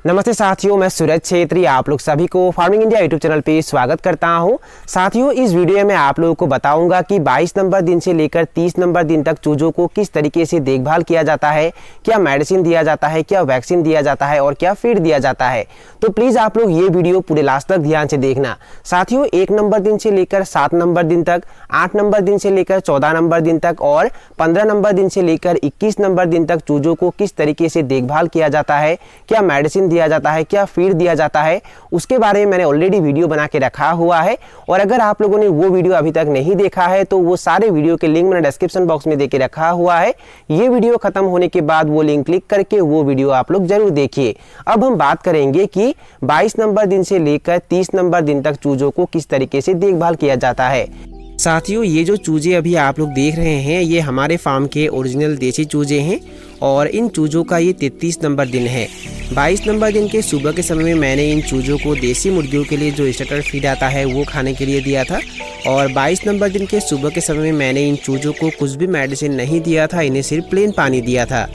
नमस्ते साथियों, मैं सूरज छेत्री आप लोग सभी को फार्मिंग इंडिया यूट्यूब चैनल पे स्वागत करता हूं। साथियों, इस वीडियो में आप लोगों को बताऊंगा कि 22 नंबर दिन से लेकर 30 नंबर दिन तक चूजों को किस तरीके से देखभाल किया जाता है, क्या मेडिसिन दिया जाता है, क्या वैक्सीन दिया जाता है और क्या फीड दिया जाता है। तो प्लीज़ आप लोग ये वीडियो पूरे लास्ट तक ध्यान से देखना। साथियों, 1 नंबर दिन से लेकर 7 नंबर दिन तक, 8 नंबर दिन से लेकर 14 नंबर दिन तक और 15 नंबर दिन से लेकर 21 नंबर दिन तक चूजों को किस तरीके से देखभाल किया जाता है, क्या मेडिसिन दिया जाता है, क्या फीड दिया जाता है, उसके बारे में मैंने ऑलरेडी वीडियो बना के रखा हुआ है। और अगर आप लोगों ने वो वीडियो अभी तक नहीं देखा है तो वो सारे वीडियो के लिंक मैंने डिस्क्रिप्शन बॉक्स में देके रखा हुआ है। ये वीडियो खत्म होने के बाद वो लिंक क्लिक करके वो वीडियो आप लोग जरूर देखिए। अब हम बात करेंगे कि 22 नंबर दिन से लेकर 30 नंबर दिन तक चूजों को किस तरीके से देखभाल किया जाता है। साथियों, ये जो चूजे अभी आप लोग देख रहे हैं ये हमारे फार्म के ओरिजिनल देसी चूजे हैं और इन चूजों का ये 33 नंबर दिन है। 22 नंबर दिन के सुबह के समय में मैंने इन चूजों को देसी मुर्गियों के लिए जो स्टार्टर फीड आता है वो खाने के लिए दिया था और 22 नंबर दिन के सुबह के समय में मैंने इन चूजों को कुछ भी मेडिसिन नहीं दिया था, इन्हें सिर्फ प्लेन पानी दिया था।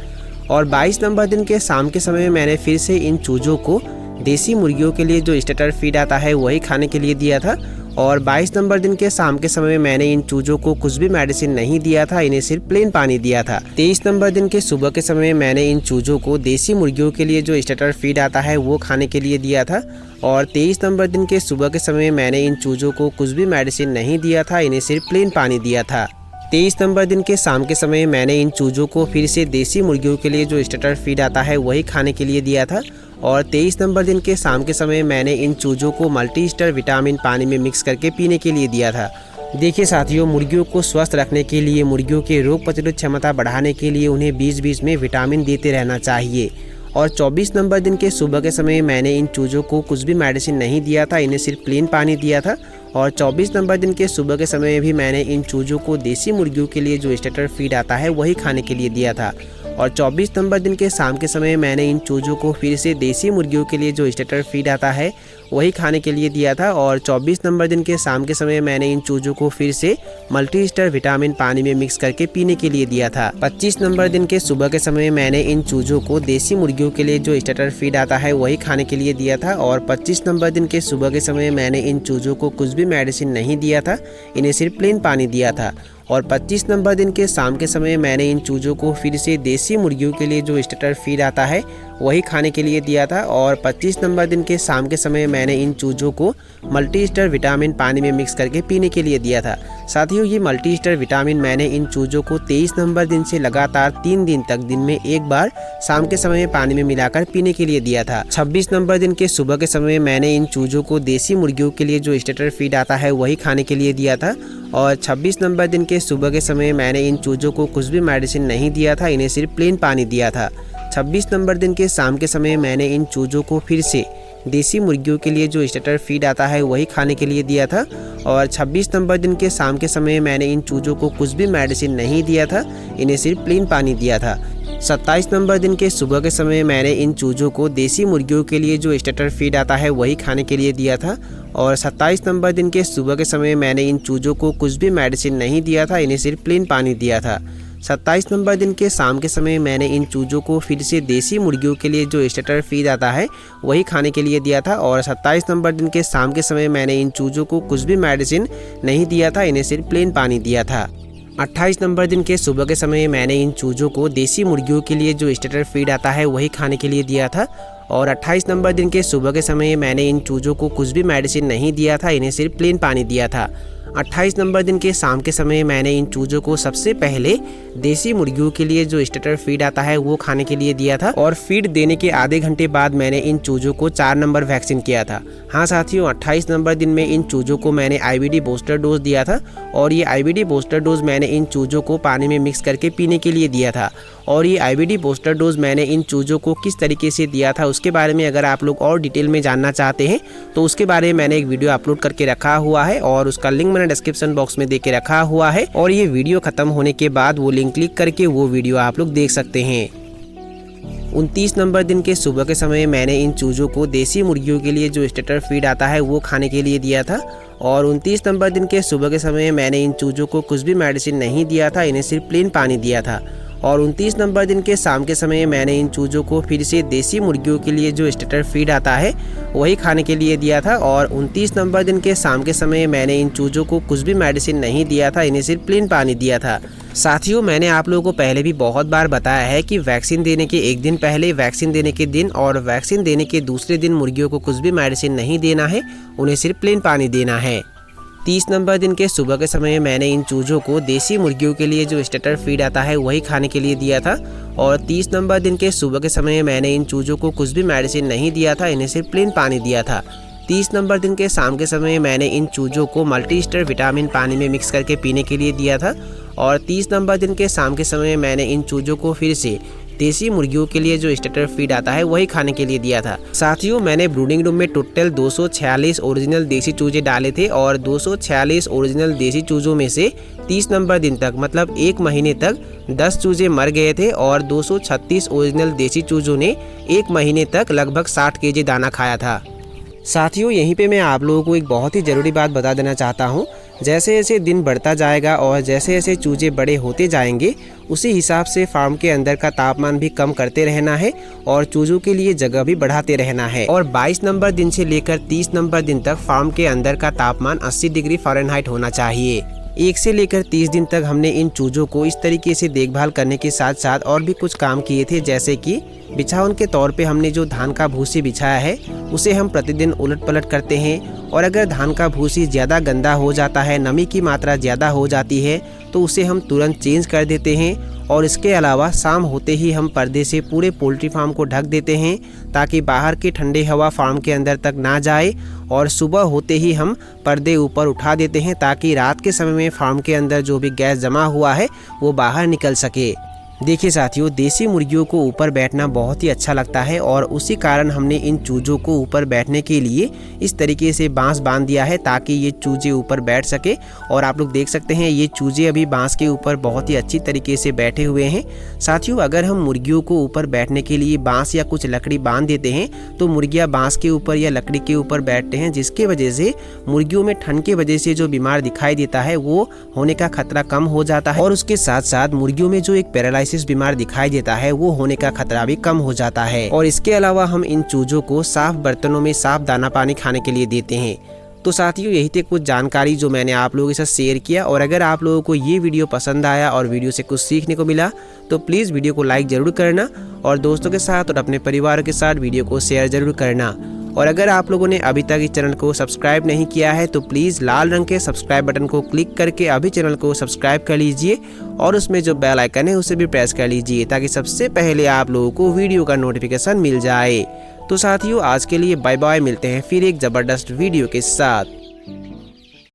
और 22 नंबर दिन के शाम के समय में मैंने फिर से इन चूजों को देसी मुर्गियों के लिए जो स्टार्टर फीड आता है वही खाने के लिए दिया था और 22 नंबर दिन के शाम के समय में मैंने इन चूजों को कुछ भी मेडिसिन नहीं दिया था, इन्हें सिर्फ प्लेन पानी दिया था। 23 नंबर दिन के सुबह के समय में मैंने इन चूजों को देसी मुर्गियों के लिए जो स्टार्टर फीड आता है वो खाने के लिए दिया था और 23 नंबर दिन के सुबह के समय में मैंने इन चूजों को कुछ भी मेडिसिन नहीं दिया था, इन्हें सिर्फ प्लेन पानी दिया था। 23 नंबर दिन के शाम के समय मैंने इन चूजों को फिर से देसी मुर्गियों के लिए जो स्टार्टर फीड आता है वही खाने के लिए दिया था और 23 नंबर दिन के शाम के समय मैंने इन चूजों को मल्टी स्टार विटामिन पानी में मिक्स करके पीने के लिए दिया था। देखिए साथियों, मुर्गियों को स्वस्थ रखने के लिए, मुर्गियों के रोग प्रतिरोध क्षमता बढ़ाने के लिए उन्हें बीच बीच में विटामिन देते रहना चाहिए। और 24 नंबर दिन के सुबह के समय मैंने इन चूजों को कुछ भी मेडिसिन नहीं दिया था, इन्हें सिर्फ प्लेन पानी दिया था और 24 नंबर दिन के सुबह के समय में भी मैंने इन चूजों को देसी मुर्गियों के लिए जो स्टार्टर फीड आता है वही खाने के लिए दिया था और 24 नंबर दिन के शाम के समय मैंने इन चूजों को फिर से देसी मुर्गियों के लिए जो स्टार्टर फीड आता है वही खाने के लिए दिया था और 24 नंबर दिन के शाम के समय मैंने इन चूजों को फिर से मल्टी स्टार विटामिन पानी में मिक्स करके पीने के लिए दिया था। 25 नंबर दिन के सुबह के समय मैंने इन चूजों को देसी मुर्गियों के लिए जो स्टार्टर फीड आता है वही खाने के लिए दिया था और 25 नंबर दिन के सुबह के समय मैंने इन चूजों को कुछ भी मेडिसिन नहीं दिया था, इन्हें सिर्फ प्लेन पानी दिया था और 25 नंबर दिन के शाम के समय मैंने इन चूजों को फिर से देसी मुर्गियों के लिए जो स्टार्टर फीड आता है वही खाने के लिए दिया था और 25 नंबर दिन के शाम के समय मैंने इन चूजों को मल्टी स्टार विटामिन पानी में मिक्स करके पीने के लिए दिया था। साथियों, ये मल्टी स्टार विटामिन मैंने इन चूजों को 23 नंबर दिन से लगातार 3 दिन तक दिन में एक बार शाम के समय में पानी में मिलाकर पीने के लिए दिया था। 26 नंबर दिन के सुबह के समय मैंने इन चूजों को देसी मुर्गियों के लिए जो स्टार्टर फीड आता है वही खाने के लिए दिया था और 26 नंबर दिन के सुबह के समय मैंने इन चूजों को कुछ भी मेडिसिन नहीं दिया था, इन्हें सिर्फ प्लेन पानी दिया था। 26 नंबर दिन के शाम के समय मैंने इन चूजों को फिर से देसी मुर्गियों के लिए जो स्टार्टर फीड आता है वही खाने के लिए दिया था और 26 नंबर दिन के शाम के समय मैंने इन चूजों को कुछ भी मेडिसिन नहीं दिया था, इन्हें सिर्फ प्लेन पानी दिया था। 27 नंबर दिन के सुबह के समय मैंने इन चूजों को देसी मुर्गियों के लिए जो स्टार्टर फीड आता है वही खाने के लिए दिया था और 27 नंबर दिन के सुबह के समय मैंने इन चूजों को कुछ भी मेडिसिन नहीं दिया था, इन्हें सिर्फ प्लेन पानी दिया था। 27 नंबर दिन के शाम के समय मैंने इन चूजों को फिर से देसी मुर्गियों के लिए जो स्टार्टर फीड आता है वही खाने के लिए दिया था और 27 नंबर दिन के शाम के समय मैंने इन चूजों को कुछ भी मेडिसिन नहीं दिया था, इन्हें सिर्फ प्लेन पानी दिया था। 28 नंबर दिन के सुबह के समय मैंने इन चूजों को देसी मुर्गियों के लिए जो स्टार्टर फीड आता है वही खाने के लिए दिया था और 28 नंबर दिन के सुबह के समय मैंने इन चूजों को कुछ भी मेडिसिन नहीं दिया था, इन्हें सिर्फ प्लेन पानी दिया था। 28 नंबर दिन के शाम के समय मैंने इन चूजों को सबसे पहले देसी मुर्गियों के लिए जो स्टार्टर फीड आता है वो खाने के लिए दिया था और फीड देने के आधे घंटे बाद मैंने इन चूजों को 4 नंबर वैक्सीन किया था। हाँ साथियों, 28 नंबर दिन में इन चूजों को मैंने IBD बूस्टर डोज दिया था और ये IBD बूस्टर डोज मैंने इन चूजों को पानी में मिक्स करके पीने के लिए दिया था और ये IBD बूस्टर डोज मैंने इन चूजों को किस तरीके से दिया था उसके बारे में अगर आप लोग और डिटेल में जानना चाहते हैं तो उसके बारे में मैंने एक वीडियो अपलोड करके रखा हुआ है और उसका लिंक मैंने डिस्क्रिप्शन बॉक्स में देके रखा हुआ है और ये वीडियो खत्म होने के बाद वो लिंक क्लिक करके वो वीडियो आप लोग देख सकते हैं। 29 नंबर दिन के सुबह के समय मैंने इन चूजों को देसी मुर्गियों के लिए जो स्टार्टर फीड आता है वो खाने के लिए दिया था और 29 नंबर दिन के सुबह के समय मैंने इन चूजों को कुछ भी मेडिसिन नहीं दिया था, इन्हें सिर्फ प्लेन पानी दिया था और 29 नंबर दिन के शाम के समय मैंने इन चूज़ों को फिर से देसी मुर्गियों के लिए जो स्टार्टर फीड आता है वही खाने के लिए दिया था। और 29 नंबर दिन के शाम के समय मैंने इन चूज़ों को कुछ भी मेडिसिन नहीं दिया था, इन्हें सिर्फ प्लेन पानी दिया था। साथियों, मैंने आप लोगों को पहले भी बहुत बार बताया है कि वैक्सीन देने के एक दिन पहले, वैक्सीन देने के दिन और वैक्सीन देने के दूसरे दिन मुर्गियों को कुछ भी मेडिसिन नहीं देना है, उन्हें सिर्फ प्लेन पानी देना है। 30 नंबर दिन के सुबह के समय मैंने इन चूज़ों को देसी मुर्गियों के लिए जो स्टार्टर फीड आता है वही खाने के लिए दिया था। और 30 नंबर दिन के सुबह के समय मैंने इन चूज़ों को कुछ भी मेडिसिन नहीं दिया था, इन्हें सिर्फ प्लेन पानी दिया था। 30 नंबर दिन के शाम के समय मैंने इन चूज़ों को मल्टीस्टर विटामिन पानी में मिक्स करके पीने के लिए दिया था। और 30 नंबर दिन के शाम के समय मैंने इन चूज़ों को फिर से देसी मुर्गियों के लिए जो स्टार्टर फीड आता है वही खाने के लिए दिया था। साथियों, मैंने ब्रूडिंग रूम में टोटल 246 ओरिजिनल देसी चूजे डाले थे और 246 ओरिजिनल देसी चूजों में से 30 नंबर दिन तक मतलब 1 महीने तक 10 चूजे मर गए थे और 236 ओरिजिनल देसी चूजों ने 1 महीने तक लगभग 60 केजी दाना खाया था। साथियों, यहीं पे मैं आप लोगों को एक बहुत ही ज़रूरी बात बता देना चाहता हूँ। जैसे जैसे दिन बढ़ता जाएगा और जैसे जैसे चूजे बड़े होते जाएंगे उसी हिसाब से फार्म के अंदर का तापमान भी कम करते रहना है और चूजों के लिए जगह भी बढ़ाते रहना है। और 22 नंबर दिन से लेकर 30 नंबर दिन तक फार्म के अंदर का तापमान 80 डिग्री फ़ारेनहाइट होना चाहिए। 1 से लेकर 30 दिन तक हमने इन चूजों को इस तरीके से देखभाल करने के साथ साथ और भी कुछ काम किए थे, जैसे कि बिछावन के तौर पे हमने जो धान का भूसी बिछाया है उसे हम प्रतिदिन उलट पलट करते हैं। और अगर धान का भूसी ज़्यादा गंदा हो जाता है, नमी की मात्रा ज़्यादा हो जाती है तो उसे हम तुरंत चेंज कर देते हैं। और इसके अलावा शाम होते ही हम पर्दे से पूरे पोल्ट्री फार्म को ढक देते हैं ताकि बाहर की ठंडी हवा फार्म के अंदर तक ना जाए। और सुबह होते ही हम पर्दे ऊपर उठा देते हैं ताकि रात के समय में फार्म के अंदर जो भी गैस जमा हुआ है वो बाहर निकल सके। देखिए साथियों, देसी मुर्गियों को ऊपर बैठना बहुत ही अच्छा लगता है और उसी कारण हमने इन चूजों को ऊपर बैठने के लिए इस तरीके से बांस बांध दिया है ताकि ये चूजे ऊपर बैठ सके। और आप लोग देख सकते हैं ये चूजे अभी बांस के ऊपर बहुत ही अच्छी तरीके से बैठे हुए हैं। साथियों, अगर हम मुर्गियों को ऊपर बैठने के लिए बांस या कुछ लकड़ी बांध देते हैं तो मुर्गियाँ बांस के ऊपर या लकड़ी के ऊपर बैठते हैं, जिसके वजह से मुर्गियों में ठंड के वजह से जो बीमार दिखाई देता है वो होने का खतरा कम हो जाता है। और उसके साथ साथ मुर्गियों में जो एक पैरालाइसिस बीमार दिखाई देता है वो होने का खतरा भी कम हो जाता है। और इसके अलावा हम इन चूजों को साफ बर्तनों में साफ दाना पानी खाने के लिए देते हैं। तो साथियों, यही थी कुछ जानकारी जो मैंने आप लोगों के साथ शेयर किया। और अगर आप लोगों को ये वीडियो पसंद आया और वीडियो से कुछ सीखने को मिला तो प्लीज़ वीडियो को लाइक ज़रूर करना और दोस्तों के साथ और अपने परिवार के साथ वीडियो को शेयर ज़रूर करना। और अगर आप लोगों ने अभी तक इस चैनल को सब्सक्राइब नहीं किया है तो प्लीज़ लाल रंग के सब्सक्राइब बटन को क्लिक करके अभी चैनल को सब्सक्राइब कर लीजिए और उसमें जो बेल आइकन है उसे भी प्रेस कर लीजिए ताकि सबसे पहले आप लोगों को वीडियो का नोटिफिकेशन मिल जाए। तो साथियों, आज के लिए बाय बाय, मिलते हैं फिर एक ज़बरदस्त वीडियो के साथ।